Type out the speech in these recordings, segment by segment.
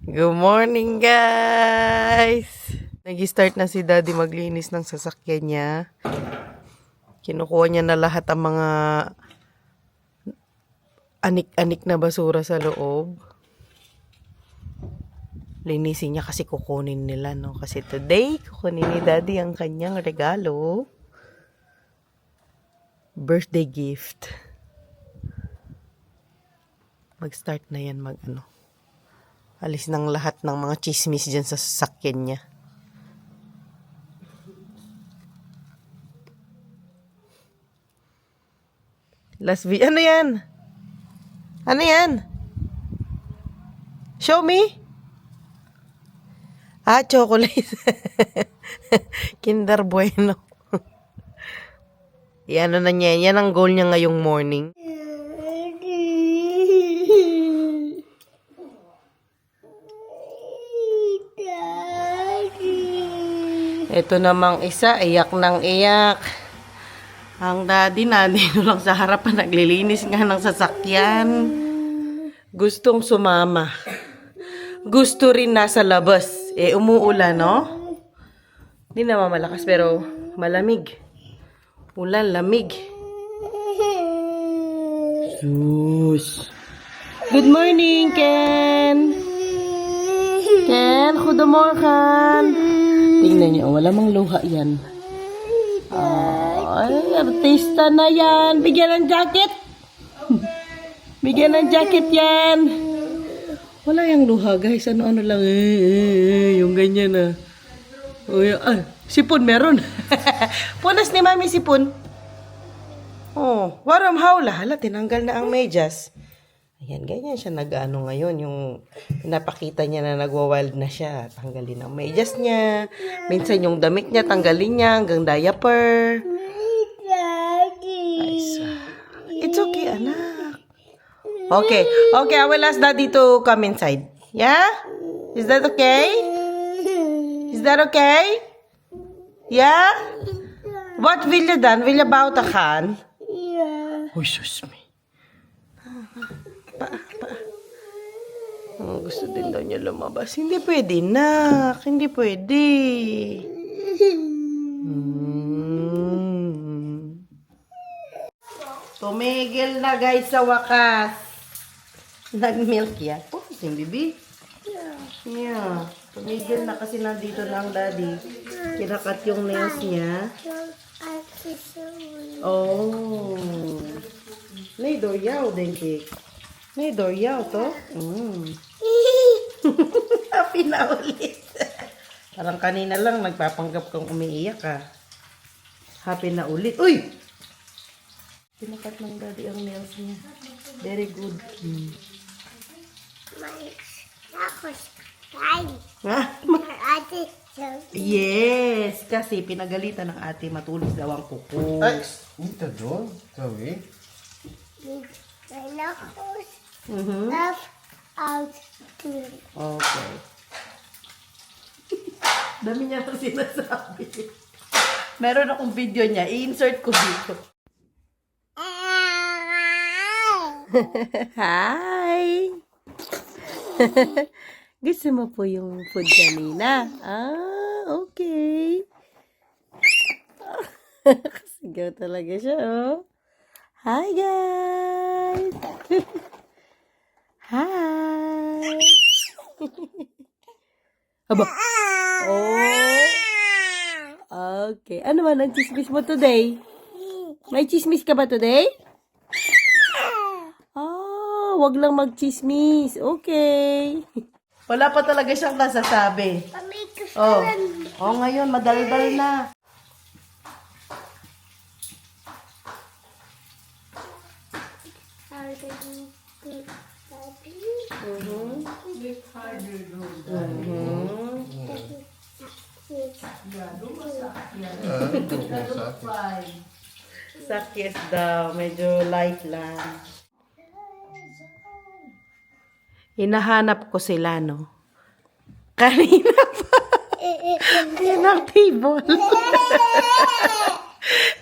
Good morning, guys! Nag-start na si Daddy maglinis ng sasakyan niya. Kinukuha niya na lahat ang mga anik-anik na basura sa loob. Linisin niya kasi kukunin nila, no? Kasi today, kukunin ni Daddy ang kanyang regalo. Birthday gift. Mag-start na yan alis ng lahat ng mga chismis dyan sa sasakyan niya. Ano yan? Ano yan? Show me? Chocolate. Kinder Bueno. Yan na niya. Yan ang goal niya ngayong morning. Ito namang isa, iyak ng iyak. Ang daddy nandito lang sa harapan, naglilinis nga ng sasakyan. Gustong sumama. Gusto rin nasa labas. Umuulan, no? Hindi naman malakas, pero malamig. Ulan, lamig. Sus. Good morning, Ken. Ken, goedemorgen. Tingnan niyo, wala mang luha yan. Ay, artista na yan. Bigyan ng jacket. Bigyan ng jacket yan. Wala yung luha, guys. Ano-ano lang. Yung ganyan na. Sipon meron. Punas ni Mami sipon. Waram hawla. Hala, tinanggal na ang medyas. Ayan, ganyan siya nag-ano ngayon. Yung pinapakita niya na nagwa-wild na siya. Tanggalin ang medyas niya. Minsan yung damit niya, tanggalin niya hanggang diaper. It's okay, anak. Okay, I will ask Daddy to come inside. Yeah? Is that okay? Is that okay? Yeah? What will you done? Will you bow the hand? Yeah. Oh, sus me. Gusto din daw niya lumabas. Hindi pwede, nak. Hindi pwede. Tumigil na, guys, sa wakas. Nag-milk yan. Yung bibi. Yeah. Tumigil na kasi nandito na ang daddy. Kinakat yung nails niya. Oh. Nay doryaw din, cake. Nay doryaw to. Happy na ulit. Parang kanina lang nagpapanggap kang umiiyak ka. Happy na ulit. Uy! Pinakat ng daddy ang nails niya. Very good. Yes! Kasi pinagalitan ng ate matulis daw ang kuko. Ay, niet te doen, Chloe. Okay. Dami niya pa sinasabi. Meron akong video niya. I-insert ko dito. Hi! Gusto mo po yung food kanina? Okay. Kasigaw talaga siya, oh. Hi, guys! Hi! Aba! Oh! Okay. Ano man ang chismis mo today? May chismis ka ba today? Wag lang mag-chismis. Okay. Wala pa talaga siyang nasasabi. Ngayon, madaldal na. Sakit daw. Medyo light lang. Hinahanap ko sila, no? Kanina pa. Yan ang table.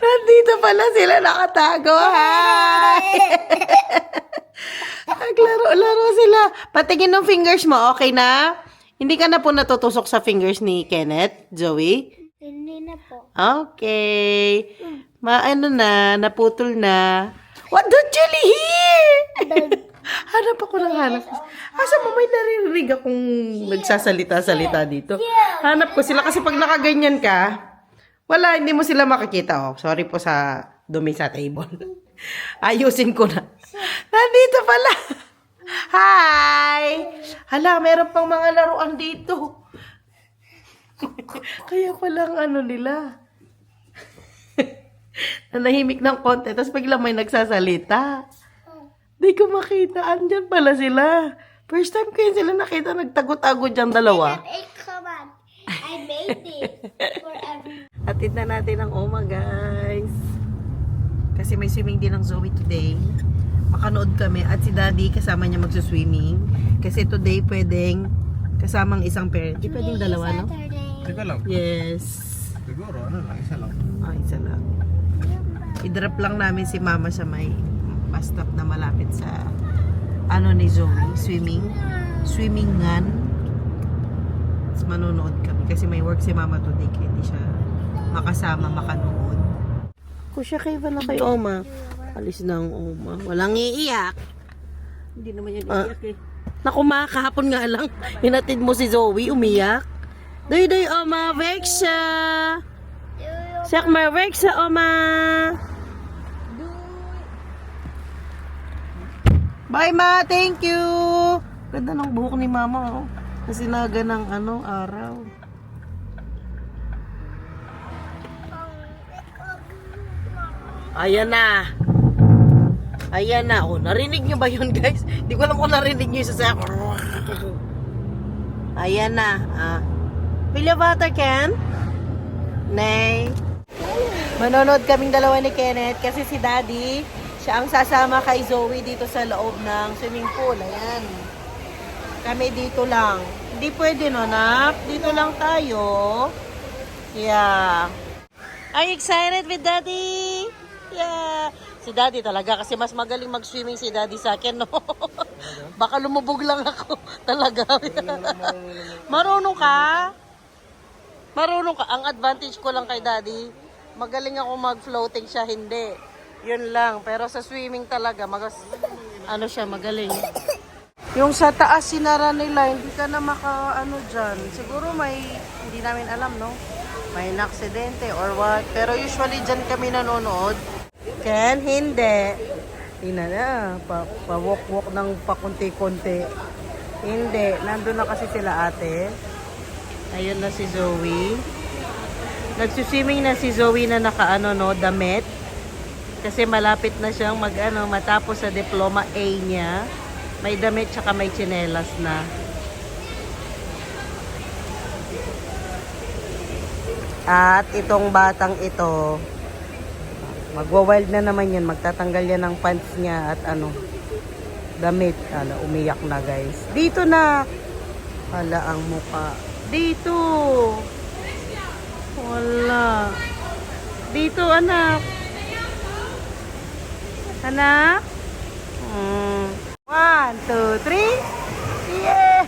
Nandito pala sila nakatago. Hi! Naglaro-laro sila. Patingin ng fingers mo, okay na? Hindi ka na po natutusok sa fingers ni Kenneth, Zoe? Hindi na po. Okay. Maano na, naputol na. What the jelly here? Hanap ako ng hanap. Asa mo may naririnig akong nagsasalita-salita dito? Hanap ko sila kasi pag nakaganyan ka, wala, hindi mo sila makikita. Oh, sorry po sa dumi sa table. Ayusin ko na. Nandito pala. Hi! Hala, meron pang mga laruan dito. Kaya palang ano nila. Nanahimik ng konti, tapos biglang may nagsasalita. Di ko makita. Andyan pala sila. First time ko yun sila nakita. Nagtago-tago dyan dalawa. Hey, come on. I made it for everyone. Atid na natin ang Oma, guys. Kasi may swimming din ang Zoe today. Makanood kami. At si Daddy kasama niya magsuswimming. Kasi today pwedeng kasamang isang parent. Di pwedeng dalawa, no? Teka lang. Yes. Siguro, ano lang, isa lang. Ah, isa lang. I-drop lang namin si Mama sa may bus stop na malapit sa ano ni Zoe, swimmingan. Tapos manonood kami kasi may work si Mama today kaya hindi siya makasama makanood. Kusya kayo ba na kay Oma? Alis na ang Oma. Walang iiyak. Hindi naman yan iiyak eh. Naku ma, kahapon nga lang. Hinatid mo si Zoe, umiyak. Doy Oma, Vexa! Sakma, Vexa, Oma! Bye ma, thank you! Ganda ng buhok ni Mama, oh. Kasi naga ng ano, araw. Ayan na. Ayan na. Oh, narinig nyo ba yun, guys? Hindi ko alam kung narinig nyo yung sasakyan. Ayan na. Ah. Fill your water can? Nay. Manonood kaming dalawa ni Kenneth kasi si Daddy, siya ang sasama kay Zoe dito sa loob ng swimming pool. Ayan. Kami dito lang. Hindi pwede, no, Nap? Dito lang tayo. Yeah. Are you excited with Daddy? Yeah. Si Daddy talaga kasi mas magaling mag-swimming si Daddy sa akin, no? Baka lumubog lang ako. Talaga. Marunong ka? Marunong ka. Ang advantage ko lang kay Daddy, magaling ako mag-floating siya, hindi. Yun lang. Pero sa swimming talaga, ano siya, magaling. Yung sa taas sinara nila, hindi ka na ano dyan. Siguro hindi namin alam, no? May na-aksidente or what. Pero usually dyan kami nanonood. Ken, hindi. Tingnan na, pa-walk-walk ng pakunti-kunti. Hindi. Nandun na kasi sila ate. Ayun na si Zoe. Nagsuswimming na si Zoe na nakaano, no, damit. Kasi malapit na siyang matapos sa diploma A niya. May damit tsaka may tsinelas na. At itong batang ito, magwa-wild na naman yan. Magtatanggal yan ng pants niya at damit. Umiyak na, guys. Dito na. Hala ang muka. Dito. Wala. Dito, anak. Anak. 1, 2, 3. Yeah!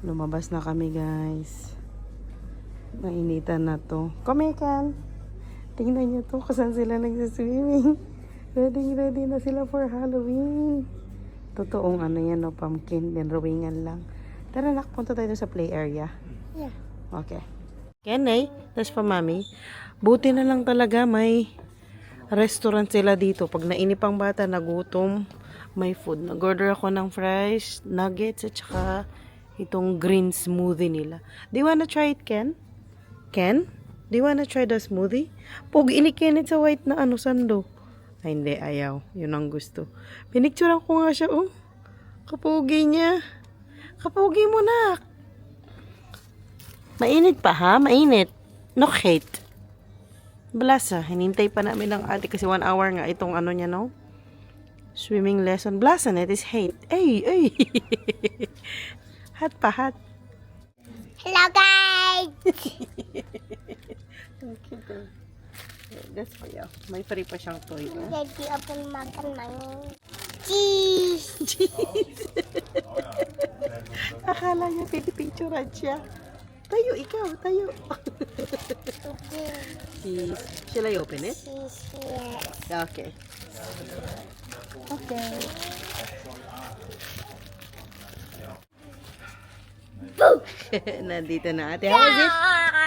Lumabas na kami, guys. Mainitan na to. Come here, Ken. Tingnan niyo to kung saan sila nagsiswimming. Ready na sila for Halloween. Totoong yan, no, pumpkin. Then rowingan lang. Tara, nak, punta tayo sa play area. Yeah. Okay. Ken, that's for mommy. Buti na lang talaga may restaurant sila dito. Pag nainip ang bata, nagutom, may food. Nag-order ako ng fries, nuggets, at saka itong green smoothie nila. Do you wanna try it, Ken? Ken? Do you wanna try the smoothie? Pogi ni Kenneth sa white na sando. Ay, hindi. Ayaw. Yun ang gusto. Pinicturean ko nga siya, oh. Kapogi niya. Kapogi mo, nak. Mainit pa, ha? Mainit. No hate. Blasa. Hinintay pa namin ng ate kasi 1 hour nga itong niya, no? Swimming lesson. Blasa, it is hate. Ay. Hot pa, hot. Hello, guys! That's for you. May free pa siyang toy. Oh. Daddy, open makan ng cheese. Akala niya pinipicturean siya. Tayo, ikaw. Tayo. Cheese. Shall I open it? Cheese, yes. Okay. Okay. Nandito na ate. How was it?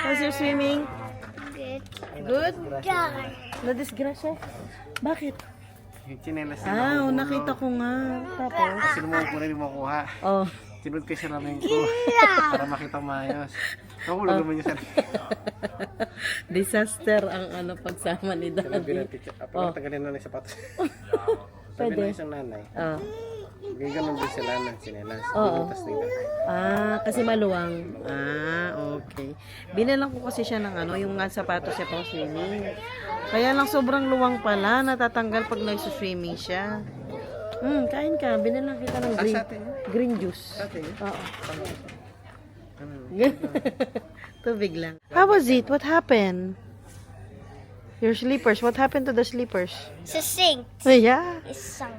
How's your swimming? Good. Good? Done. Na-disgrasya? Bakit? Yung chinelas Nakita ko nga. Tapos? Sino mo ko na rin makuha. Oh. Sinunod ko sa namin ko para makita maayos. Nahulog naman yung sarili. Disaster ang pagsama ni Sinabi Daddy. ng teacher, apang tagalin na ng sapatos. Sabi Pwede. ng isang nanay, Oh. gano'n din sila ng chinelas. Oo. Binutas nila. Kasi maluwang. Okay. Binalang ko kasi siya ng yung nga sapatos siya pang swimming. Kaya lang sobrang luwang pala, natatanggal pag nagsuswimming siya. Kain ka. Binalang kita ng green, Sa atin yun? green juice. Sa atin yun? Oo. Ano? Tubig lang. How was it? What happened? Your slippers. What happened to the slippers? Sa sink. Yeah. It's sunk.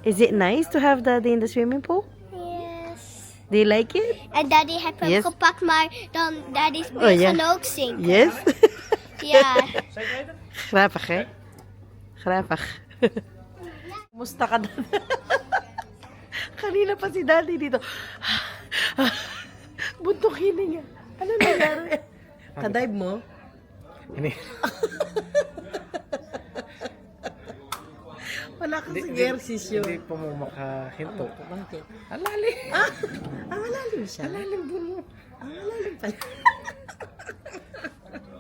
Is it nice to have Daddy in the swimming pool? Yes. Do you like it? En daddy heeft hem Yes. gepakt, maar dan daddy's Oh, bril ja. gaan ook zinken. Yes. Ja. Grappig, hè? Grappig. Kumusta ka, Daddy? Kanina pa si Daddy dito. Buntok hininga. Ano nangyari? Ka-dive mo? Ini. Wala kasi ehersisyo. Hindi pa mo makahinto. Bakit? Alali. Malalim siya. Alalim po mo. Malalim pala.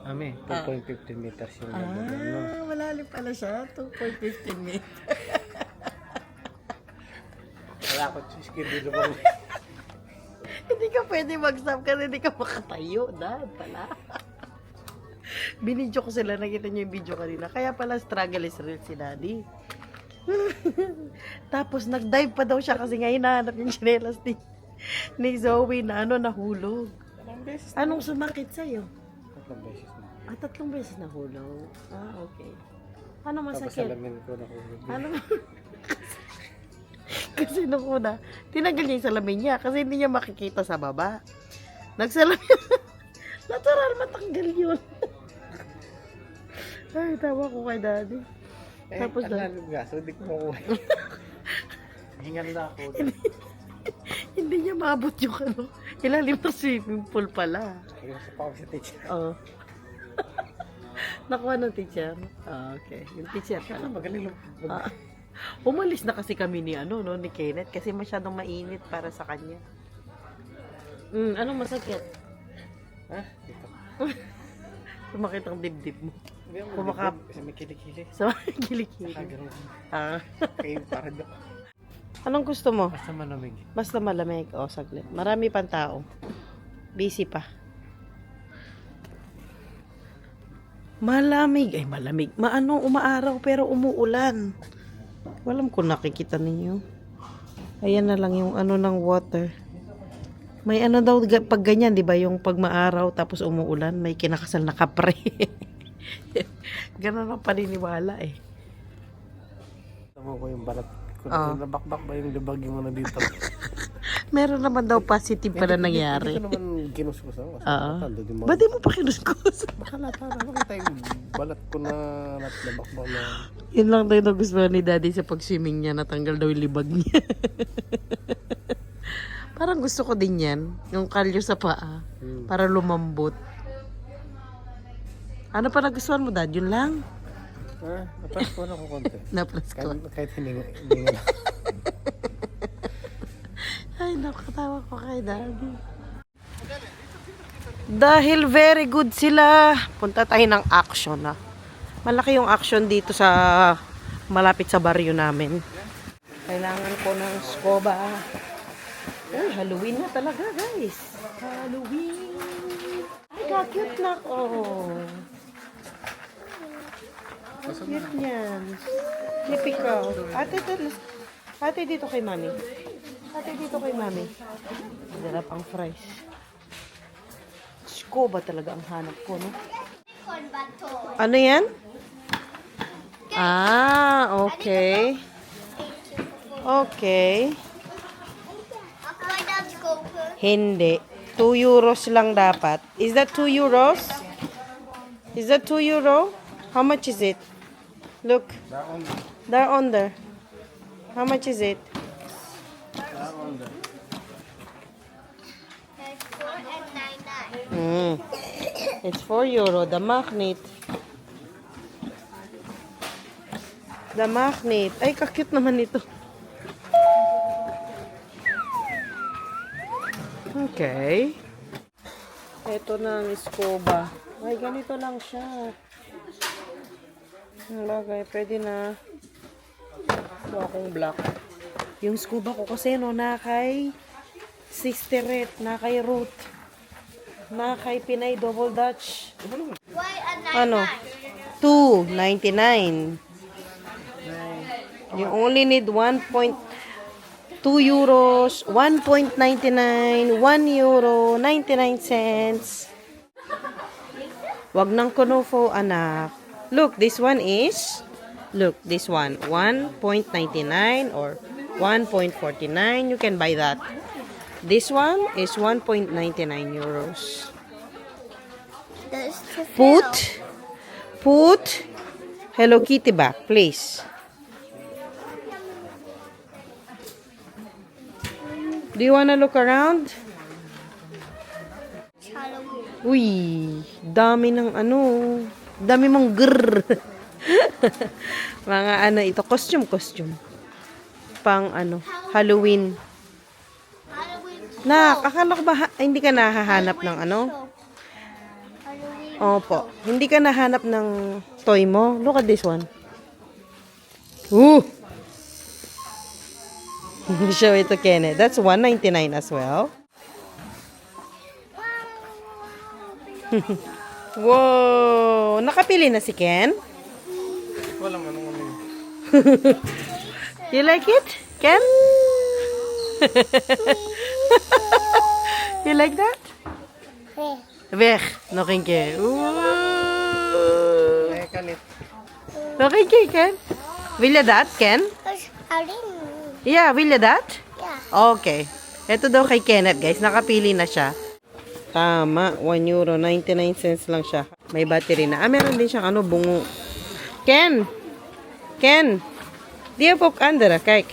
Ami, 2.15 meters yung ano. Malalim pala siya. 2.15 meters. Wala ko siskin dito ba? Hindi ka pwede mag-stop kasi hindi ka makatayo. Dad pala. Binidyo ko sila. Nakita niyo yung video kanina. Kaya pala struggle is real si Daddy. Tapos nag-dive pa daw siya kasi nga hinahanap yung chinelas ni Zoe na nahulog. Ilang beses? Anong sumakit sa'yo? 3 beses na. 3 beses nahulog. Okay. Ano Tapos masakit? salamin ko nahulog. Ano? Kasi nung una, tinanggal niya yung salamin niya kasi hindi niya makikita sa baba. Nagsalamin. Natural matanggal yun. Ay, tawa ko kay Daddy. Tapos alalim nga, so hindi ko makuha. Hingal na ako. Hindi niya maabot yung ilalim ng swimming pool pala. Kaya sa pa ako sa teacher. Oo. Nakuha ng teacher? Okay. Yung teacher Kaya pala. magaling lang. Umalis na kasi kami ni ni Kenneth kasi masyadong mainit para sa kanya. Anong masakit? Ha? Dito. Sumakit ang dibdib mo. Kumakap. Kasi may kilikili. Sa kilikili. Saka ganun. Ah. Kayo para doon. Anong gusto mo? Basta malamig. Basta malamig. Saglit. Marami pang tao. Busy pa. Malamig. Ay, malamig. Umaaraw pero umuulan. Walam kung nakikita ninyo. Ayan na lang yung ng water. May daw pag ganyan, di ba? Yung pag maaraw tapos umuulan, may kinakasal na kapre. Ganun ang paniniwala eh. Tama ko yung balat ko. Oo. Nabakbak ba yung libag yung dito? Meron naman daw positive pala nangyari. Hindi ko naman ginuskus ako. Oo. Tando din mo. Ba't di mo pa kinuskus? Baka nakita yung balat ko na nabakbak na. Yun lang daw yung nagustuhan ni Daddy sa pag-swimming niya. Natanggal daw yung libag niya. Parang gusto ko din yan. Yung kalyo sa paa. Para lumambot. Ano pa nagustuhan mo, Dad? Yun lang? Napas ko na ko konti. Na-plus ko. Kahit hindi nga. Ay, nakatawa ko kay Daddy. Dahil very good sila, punta tayo ng action na. Malaki yung action dito sa malapit sa baryo namin. Kailangan ko ng scoba. Uy, Halloween na talaga, guys. Halloween. Ay, ka-cute na ko. Cute niyan. Typical. Ate, dito kay Mami. Ate, dito kay Mami. Dala pang fries. Scoba talaga ang hanap ko, no? unicorn baton. Ano yan? Ah, okay. Okay. Aqua Scoper. Hindi. 2 euros lang dapat. Is that 2 euros? Is that 2 euro? How much is it? Look. That one. There on there. How much is it? That one there. That's 4.99. It's 4 euro. The magnet. The magnet. Ay, kakit naman ito. Okay. Ito na ang scuba. Ay, ganito lang siya. Ang bagay, pwede na. Ito akong black. Yung scuba ko kasi no, na kay Sister Red, na kay Ruth, na kay Pinay Double Dutch. Why a 99? Ano? 2.99. You only need 1.2 euros, 1.99, 1 euro, 99 cents. Wag nang kunufo, anak. Look, this one is, look, this one, 1.99 or 1.49. You can buy that. This one is 1.99 euros. That's to fill. Put Hello Kitty back, please. Do you wanna look around? Halloween. Uy, dami ng ano, dami mong grrr. Mga ano ito, costume. Pang ano, Halloween. Halloween. Akala ko ba hindi ka nahahanap ng ano? Halloween. Opo, hindi ka nahanap ng toy mo. Look at this one. Ooh! Show it to Kenneth. That's 1.99 as well. Wow! Nakapili na si Ken? Walang ano. You like it, Ken? You like that? Weg. Nog een keer. Oeh. Kanit. Nog een keer, Ken. Wil je dat, Ken? Halloween. Yeah, will you that? Yeah. Okay. Ito daw kay Kenneth, guys. Nakapili na siya. Tama. 1 euro. 99 cents lang siya. May battery na. Meron din siyang ano, bungo. Ken! Die heb ook andere. Kijk.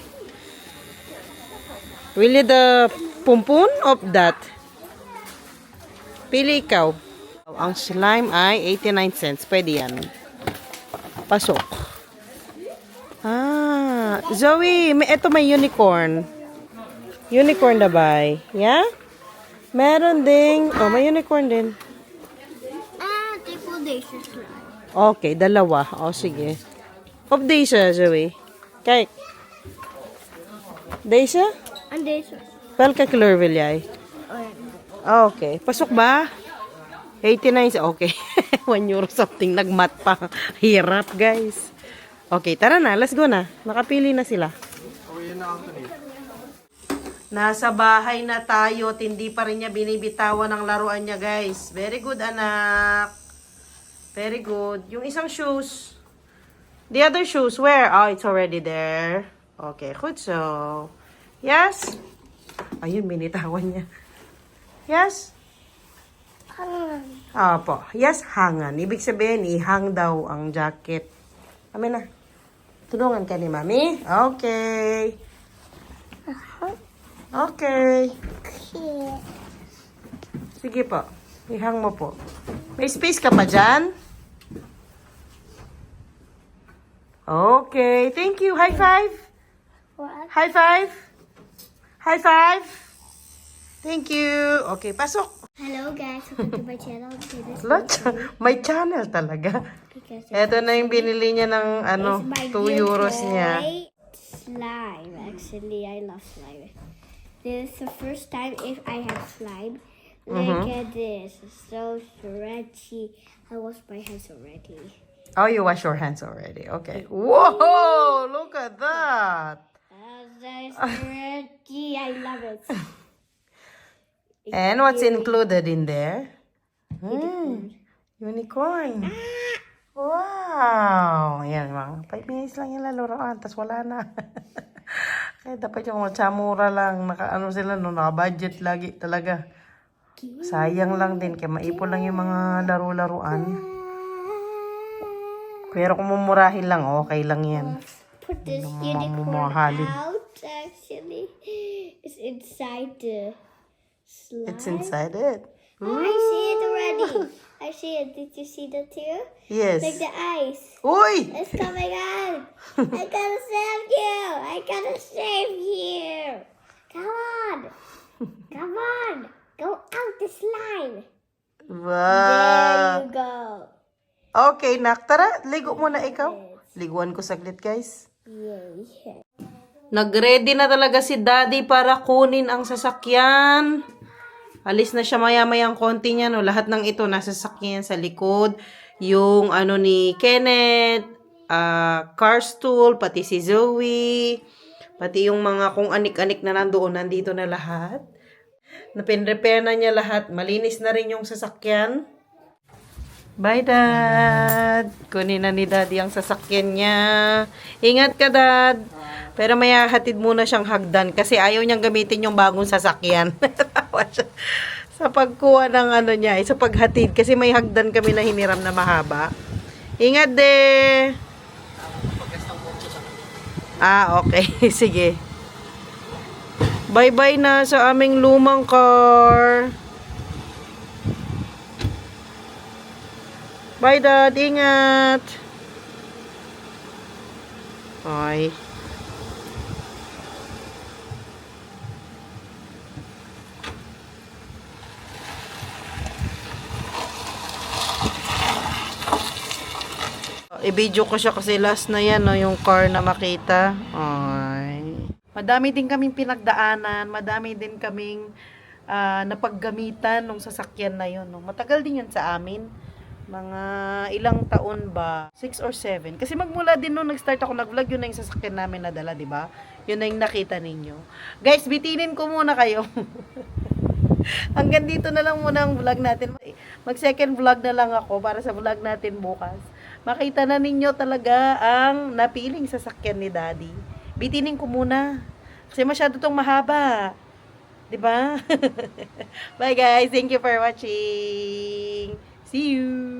Wil je de pompoen of dat? Pili ikaw. Ang slime ay 89 cents. Pwede yan. Pasok. Zoe, may unicorn. Unicorn na ba? Yeah? Meron ding, may unicorn din. Triple Daisy slime. Okay, dalawa. Sige. Of Daisy, Zoe. Kijk. Daisy? And Daisy. Welke kleur wil jij? Okay. Pasok ba? 89. Okay. 1 euro something. Nagmat pa. Hirap, guys. Okay, tara na. Let's go na. Nakapili na sila. Uwi na ako to. Nasa bahay na tayo at hindi pa rin niya binibitawan ang laruan niya, guys. Very good, anak. Very good. Yung isang shoes. The other shoes, where? Oh, it's already there. Okay, good so. Yes? Ayun, binitawan niya. Yes? Opo. Yes, hangan. Ibig sabihin, ihang daw ang jacket. Kami na. Tulungan ka ni Mami? Okay. Okay. Sige po. Ihang mo po. May space ka pa dyan? Okay. Thank you. High five. What? High five. High five. Thank you. Okay, pasok. Hello guys, welcome to my channel. Okay, this May channel talaga. because Ito na yung binili niya ng ano, it's my 2 euros niya. slime. Actually, I love slime. This is the first time if I have slime. Look at this. It's so stretchy. I washed my hands already. Oh, you wash your hands already. Okay. Whoa! Look at that. So stretchy. I love it. And what's included in there? Unicorn. Wow! Ayan, mga 5 minutes lang yung laruan, tas wala na. Kaya dapat yung mura lang, naka-ano sila, no, naka-budget lagi talaga. Sayang lang din, kaya maipon lang yung mga laro-laruan. Pero kung mumurahin lang, okay lang yan. Put this Yung unicorn mamahalin. out, actually. It's inside the slime. It's inside it. Oh, I see it already. I see it. Did you see that too? Yes. Like the ice. Uy! It's coming out. I gotta save you. I gotta save you. Come on. Come on. Go out the slime. There Wow! you go. Okay, nak. Tara, ligo muna ikaw. Liguan ko saglit, guys. Yay. Nag-ready na talaga si Daddy para kunin ang sasakyan. Alis na siya maya-mayang konti niya, no. Lahat ng ito nasa sasakyan sa likod. Yung ano ni Kenneth, car stool, pati si Zoe, pati yung mga kung anik-anik na nandoon, nandito na lahat. Napin-repair na niya lahat. Malinis na rin yung sasakyan. Bye, Dad. Kunin na ni Daddy ang sasakyan niya. Ingat ka, Dad. Pero may hatid muna siyang hagdan kasi ayaw niyang gamitin yung bagong sasakyan. Tawa siya sa pagkuha ng ano niya, sa paghatid. Kasi may hagdan kami na hiniram na mahaba. Ingat, de. Okay. Sige. Bye-bye na sa aming lumang car. Bye, Dad. Ingat. Ay. I-video ko siya kasi last na yan, no, yung car na makita. Ay. Madami din kaming pinagdaanan, madami din kaming napaggamitan nung sasakyan na yun. No. Matagal din yun sa amin. Mga ilang taon ba? 6 or 7. Kasi magmula din nung nag-start ako nag-vlog, yun na yung sasakyan namin nadala, di ba? Yun na yung nakita ninyo. Guys, bitinin ko muna kayo. Hanggang dito na lang muna ang vlog natin. Mag-second vlog na lang ako para sa vlog natin bukas. Makita na ninyo talaga ang napiling sasakyan ni Daddy. Bitinin ko muna. Kasi masyado tong mahaba. 'Di ba? Bye guys. Thank you for watching. See you.